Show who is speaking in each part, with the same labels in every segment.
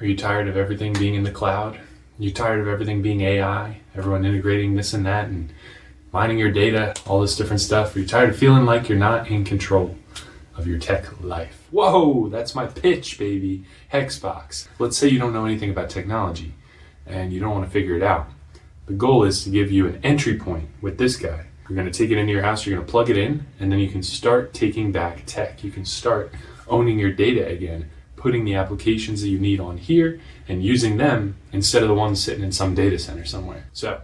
Speaker 1: Are you tired of everything being in the cloud? Are you tired of everything being AI? Everyone integrating this and that and mining your data, all this different stuff? Are you tired of feeling like you're not in control of your tech life? Whoa, that's my pitch, baby. HexBox. Let's say you don't know anything about technology and you don't want to figure it out. The goal is to give you an entry point with this guy. You're going to take it into your house, you're going to plug it in, and then you can start taking back tech. You can start owning your data again, putting the applications that you need on here and using them instead of the ones sitting in some data center somewhere. So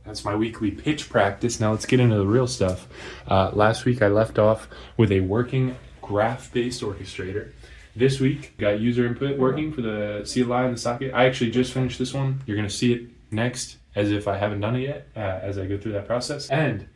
Speaker 1: that's my weekly pitch practice. Now let's get into the real stuff. Last week I left off with a working graph-based orchestrator. This week got user input working for the CLI and the socket. I actually just finished this one. You're going to see it next as if I haven't done it yet as I go through that process. And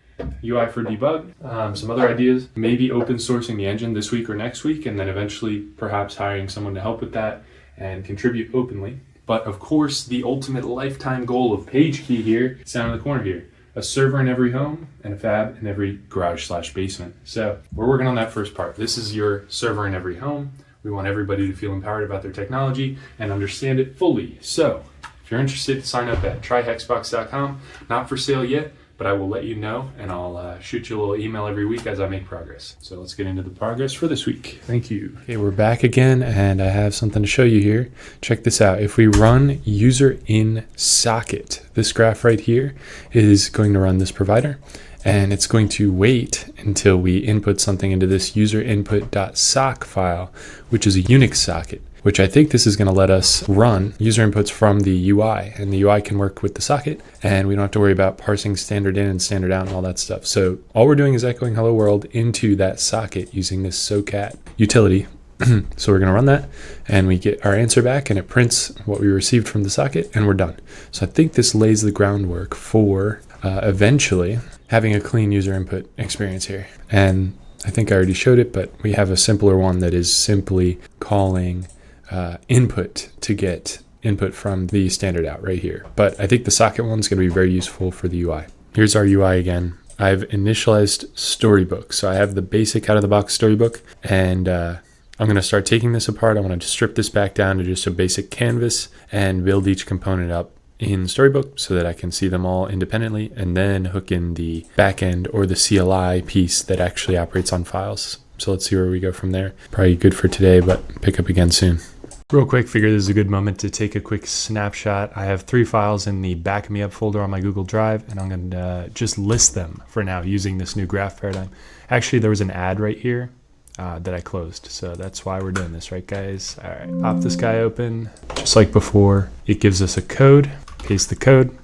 Speaker 1: UI for debug, some other ideas, maybe open sourcing the engine this week or next week, and then eventually perhaps hiring someone to help with that and contribute openly. But of course, the ultimate lifetime goal of PageKey here, it's down in the corner here, a server in every home and a fab in every garage/basement. So we're working on that first part. This is your server in every home. We want everybody to feel empowered about their technology and understand it fully. So if you're interested, sign up at tryhexbox.com. Not for sale yet, but I will let you know, and I'll shoot you a little email every week as I make progress. So let's get into the progress for this week. Thank you. Okay, we're back again, and I have something to show you here. Check this out. If we run user in socket, this graph right here is going to run this provider, and it's going to wait until we input something into this user input.sock file, which is a Unix socket, which I think this is going to let us run user inputs from the UI, and the UI can work with the socket, and we don't have to worry about parsing standard in and standard out and all that stuff. So all we're doing is echoing hello world into that socket using this socat utility. So we're going to run that, and we get our answer back, and it prints what we received from the socket, and we're done. So I think this lays the groundwork for eventually having a clean user input experience here. And I think I already showed it, but we have a simpler one that is simply calling input to get input from the standard out right here. But I think the socket one's going to be very useful for the UI. Here's our UI again. I've initialized Storybook. So I have the basic out of the box Storybook, and I'm going to start taking this apart. I want to strip this back down to just a basic canvas and build each component up in Storybook so that I can see them all independently, and then hook in the backend or the CLI piece that actually operates on files. So let's see where we go from there. Probably good for today, but pick up again soon. Real quick, figure this is a good moment to take a quick snapshot. I have 3 files in the back me up folder on my Google Drive, and I'm going to just list them for now using this new graph paradigm. Actually, there was an ad right here that I closed, so that's why we're doing this, right guys? All right, pop this guy open. Just like before, it gives us a code. Paste the code,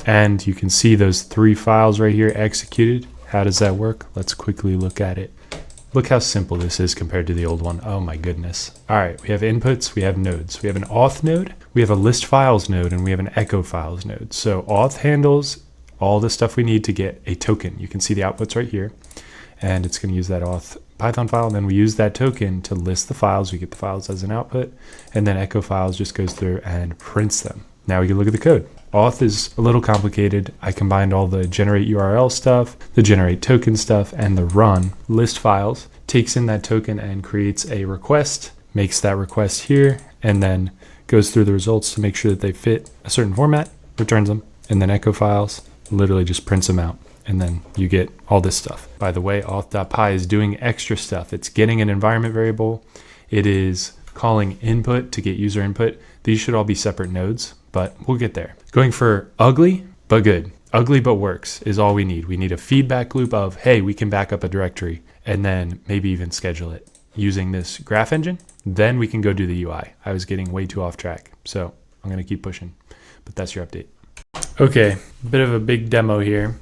Speaker 1: and you can see those 3 files right here executed. How does that work? Let's quickly look at it. Look how simple this is compared to the old one. Oh my goodness. All right, we have inputs, we have nodes. We have an auth node, we have a list files node, and we have an echo files node. So auth handles all the stuff we need to get a token. You can see the outputs right here, and it's going to use that auth Python file, and then we use that token to list the files. We get the files as an output, and then echo files just goes through and prints them. Now we can look at the code. Auth is a little complicated. I combined all the generate URL stuff, the generate token stuff, and the run list files, takes in that token and creates a request, makes that request here, and then goes through the results to make sure that they fit a certain format, returns them, and then echo files literally just prints them out. And then you get all this stuff. By the way, auth.py is doing extra stuff. It's getting an environment variable. It is calling input to get user input. These should all be separate nodes, but we'll get there. Going for ugly, but good. Ugly, but works is all we need. We need a feedback loop of, hey, we can back up a directory, and then maybe even schedule it using this graph engine. Then we can go do the UI. I was getting way too off track, so I'm going to keep pushing, but that's your update. Okay, bit of a big demo here.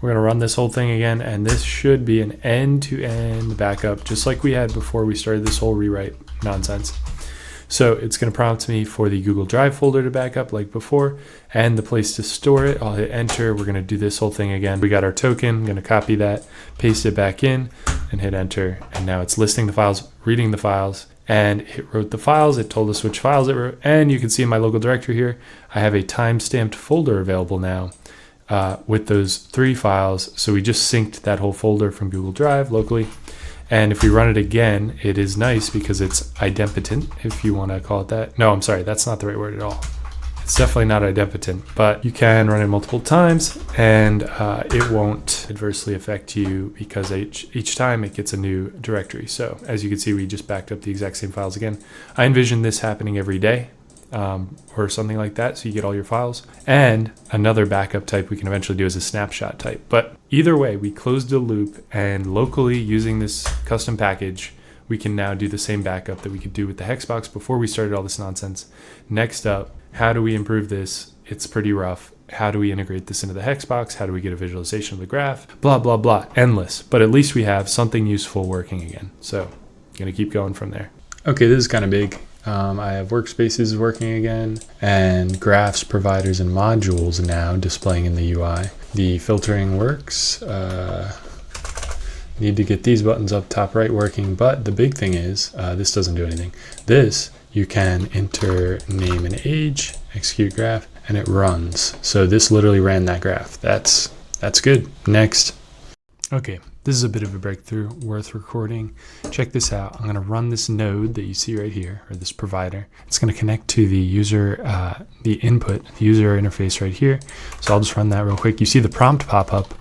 Speaker 1: We're going to run this whole thing again, and this should be an end-to-end backup, just like we had before we started this whole rewrite nonsense. So it's going to prompt me for the Google Drive folder to back up like before, and the place to store it. I'll hit enter. We're going to do this whole thing again. We got our token. I'm going to copy that, paste it back in, and hit enter. And now it's listing the files, reading the files, and it wrote the files. It told us which files it wrote. And you can see in my local directory here, I have a time-stamped folder available now with those 3 files. So we just synced that whole folder from Google Drive locally, And if we run it again, it is nice because it's idempotent, if you want to call it that. No, I'm sorry, that's not the right word at all. It's definitely not idempotent, but you can run it multiple times and it won't adversely affect you because each time it gets a new directory. So as you can see, we just backed up the exact same files again. I envision this happening every day or something like that, so you get all your files. And another backup type we can eventually do is a snapshot type. But either way, we closed the loop, and locally using this custom package, we can now do the same backup that we could do with the HexBox before we started all this nonsense. Next up, how do we improve this? It's pretty rough. How do we integrate this into the HexBox? How do we get a visualization of the graph? Blah, blah, blah. Endless. But at least we have something useful working again. So I'm going to keep going from there. Okay, this is kind of big. I have workspaces working again and graphs, providers, and modules now displaying in the UI. The filtering works. Need to get these buttons up top right working, but the big thing is this doesn't do anything. This, you can enter name and age, execute graph, and it runs. So this literally ran that graph. That's good. Next. Okay, this is a bit of a breakthrough worth recording. Check this out. I'm going to run this node that you see right here, or this provider. It's going to connect to the user, the input, the user interface right here. So I'll just run that real quick. You see the prompt pop up,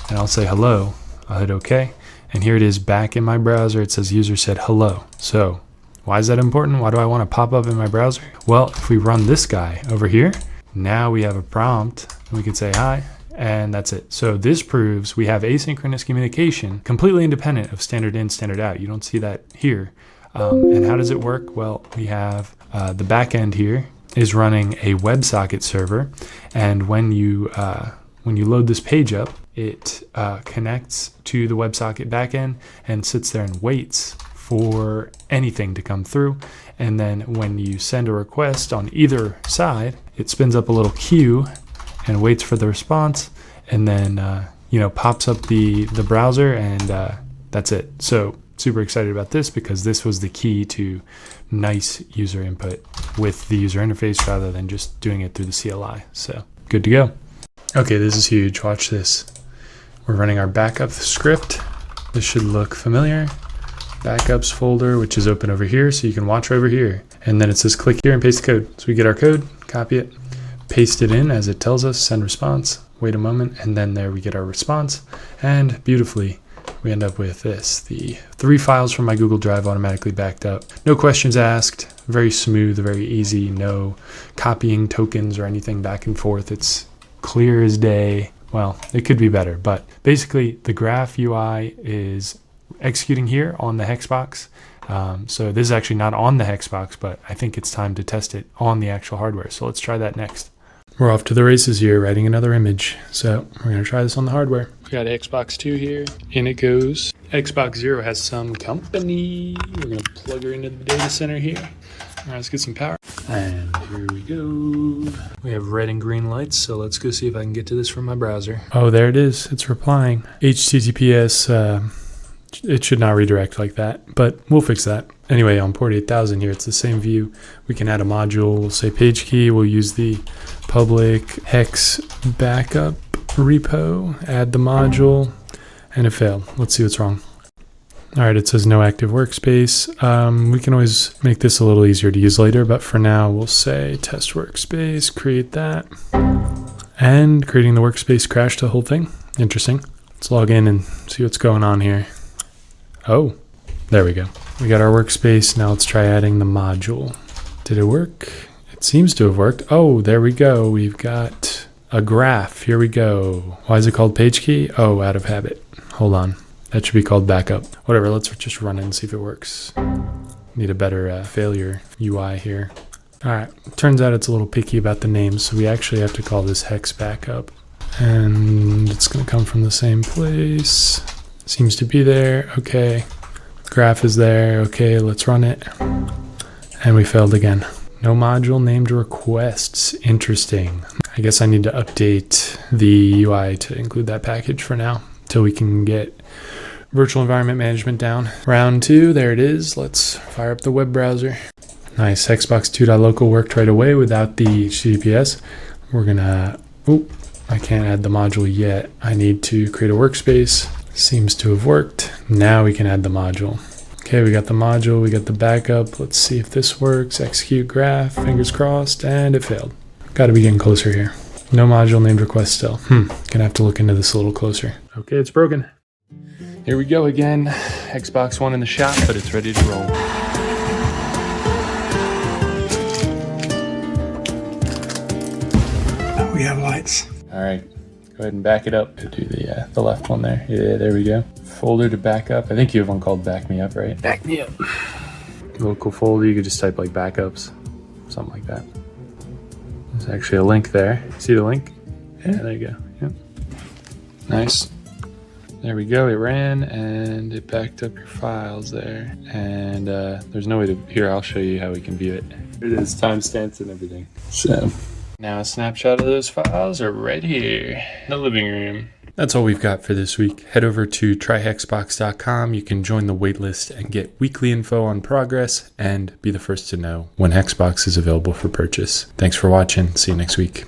Speaker 1: and I'll say hello. I'll hit OK. And here it is back in my browser. It says user said hello. So why is that important? Why do I want to pop up in my browser? Well, if we run this guy over here, now we have a prompt. We can say hi. And that's it. So this proves we have asynchronous communication completely independent of standard in, standard out. You don't see that here. And how does it work? Well, we have the back end here is running a WebSocket server. And when you load this page up, it connects to the WebSocket backend and sits there and waits for anything to come through. And then when you send a request on either side, it spins up a little queue and waits for the response, and then pops up the browser, and that's it. So super excited about this because this was the key to nice user input with the user interface rather than just doing it through the CLI. So good to go. Okay, this is huge. Watch this. We're running our backup script. This should look familiar. Backups folder, which is open over here, so you can watch over here. And then it says click here and paste the code. So we get our code, copy it, paste it in as it tells us, send response, wait a moment, and then there we get our response. And beautifully, we end up with this. The 3 files from my Google Drive automatically backed up. No questions asked, very smooth, very easy, no copying tokens or anything back and forth. It's clear as day. Well, it could be better, but basically the graph UI is executing here on the HexBox. So this is actually not on the HexBox, but I think it's time to test it on the actual hardware. So let's try that next. We're off to the races here, writing another image. So we're going to try this on the hardware. We got HexBox 2 here. In it goes. HexBox 0 has some company. We're going to plug her into the data center here. All right, let's get some power. And here we go. We have red and green lights, so let's go see if I can get to this from my browser. Oh, there it is. It's replying. HTTPS, it should not redirect like that, but we'll fix that. Anyway, on port 8000 here, it's the same view. We can add a module. We'll say PageKey. We'll use the public hex backup repo, add the module, and it failed. Let's see what's wrong. All right, it says no active workspace. We can always make this a little easier to use later, but for now, we'll say test workspace, create that. And creating the workspace crashed the whole thing. Interesting. Let's log in and see what's going on here. Oh, there we go. We got our workspace. Now let's try adding the module. Did it work? It seems to have worked. Oh, there we go. We've got a graph. Here we go. Why is it called PageKey? Oh, out of habit. Hold on. That should be called backup. Whatever, let's just run it and see if it works. Need a better failure UI here. All right, turns out it's a little picky about the names, so we actually have to call this hex backup. And it's gonna come from the same place. Seems to be there, okay. Graph is there, okay, let's run it. And we failed again. No module named requests, interesting. I guess I need to update the UI to include that package for now, till we can get virtual environment management down. Round 2, there it is. Let's fire up the web browser. Nice, HexBox 2.local worked right away without the HTTPS. We're gonna, I can't add the module yet. I need to create a workspace. Seems to have worked. Now we can add the module. Okay, we got the module, we got the backup. Let's see if this works. Execute graph, fingers crossed, and it failed. Got to be getting closer here. No module named request still. Gonna have to look into this a little closer. Okay, it's broken. Here we go again. HexBox 1 in the shop, but it's ready to roll.
Speaker 2: We have lights.
Speaker 1: All right, go ahead and back it up. Do the left one there. Yeah, there we go. Folder to backup. I think you have one called back me up, right? Back me up. Local folder, you could just type like backups, something like that. There's actually a link there. See the link? Yeah, there you go. Yep. Nice. There we go. It ran and it backed up your files there. And there's no way to, here, I'll show you how we can view it. It is timestamps and everything. So now a snapshot of those files are right here in the living room. That's all we've got for this week. Head over to tryhexbox.com. You can join the waitlist and get weekly info on progress and be the first to know when HexBox is available for purchase. Thanks for watching. See you next week.